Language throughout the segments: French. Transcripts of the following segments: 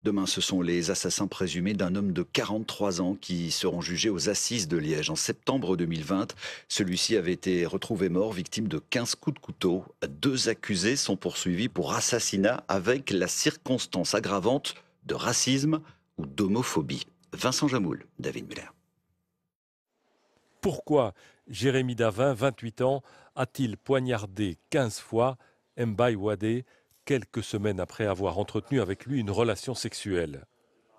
Demain, ce sont les assassins présumés d'un homme de 43 ans qui seront jugés aux assises de Liège. En septembre 2020, celui-ci avait été retrouvé mort, victime de 15 coups de couteau. Deux accusés sont poursuivis pour assassinat avec la circonstance aggravante de racisme ou d'homophobie. Vincent Jamoul, David Muller. Pourquoi Jérémy Davin, 28 ans, a-t-il poignardé 15 fois Mbaye Wadé quelques semaines après avoir entretenu avec lui une relation sexuelle?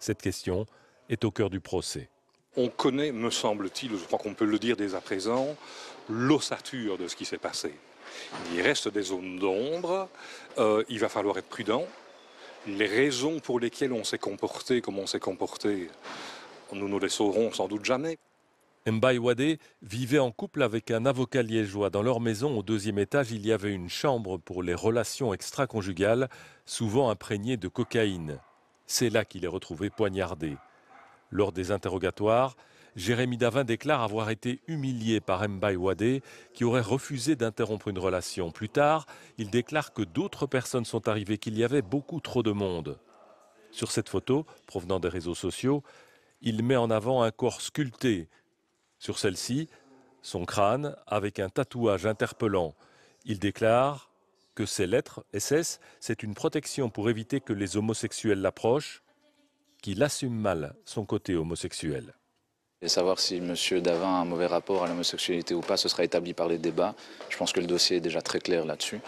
Cette question est au cœur du procès. On connaît, me semble-t-il, je crois qu'on peut le dire dès à présent, l'ossature de ce qui s'est passé. Il reste des zones d'ombre, il va falloir être prudent. Les raisons pour lesquelles on s'est comporté comme on s'est comporté, nous ne les saurons sans doute jamais. Mbaye Wadé vivait en couple avec un avocat liégeois. Dans leur maison, au deuxième étage, il y avait une chambre pour les relations extra-conjugales, souvent imprégnées de cocaïne. C'est là qu'il est retrouvé poignardé. Lors des interrogatoires, Jérémy Davin déclare avoir été humilié par Mbaye Wadé, qui aurait refusé d'interrompre une relation. Plus tard, il déclare que d'autres personnes sont arrivées, qu'il y avait beaucoup trop de monde. Sur cette photo, provenant des réseaux sociaux, il met en avant un corps sculpté. Sur celle-ci, son crâne avec un tatouage interpellant. Il déclare que ces lettres SS, c'est une protection pour éviter que les homosexuels l'approchent, qu'il assume mal son côté homosexuel. Et savoir si M. Davin a un mauvais rapport à l'homosexualité ou pas, ce sera établi par les débats. Je pense que le dossier est déjà très clair là-dessus.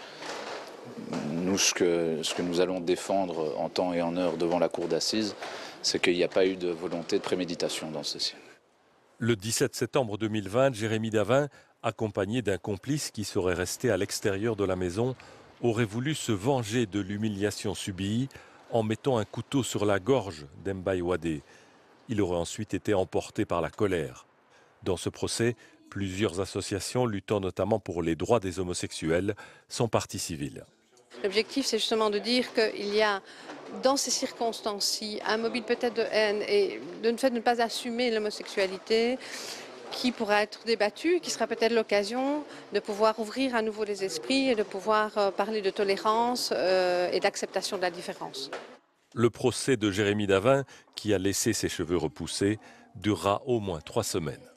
Nous, ce que nous allons défendre en temps et en heure devant la cour d'assises, c'est qu'il n'y a pas eu de volonté de préméditation dans ce dossier. Le 17 septembre 2020, Jérémy Davin, accompagné d'un complice qui serait resté à l'extérieur de la maison, aurait voulu se venger de l'humiliation subie en mettant un couteau sur la gorge d'Mbaye Wadé. Il aurait ensuite été emporté par la colère. Dans ce procès, plusieurs associations luttant notamment pour les droits des homosexuels sont partie civile. L'objectif, c'est justement de dire qu'il y a, dans ces circonstances-ci, un mobile peut-être de haine et de fait de ne pas assumer l'homosexualité qui pourra être débattu, qui sera peut-être l'occasion de pouvoir ouvrir à nouveau les esprits et de pouvoir parler de tolérance et d'acceptation de la différence. Le procès de Jérémy Davin, qui a laissé ses cheveux repoussés, durera au moins 3 semaines.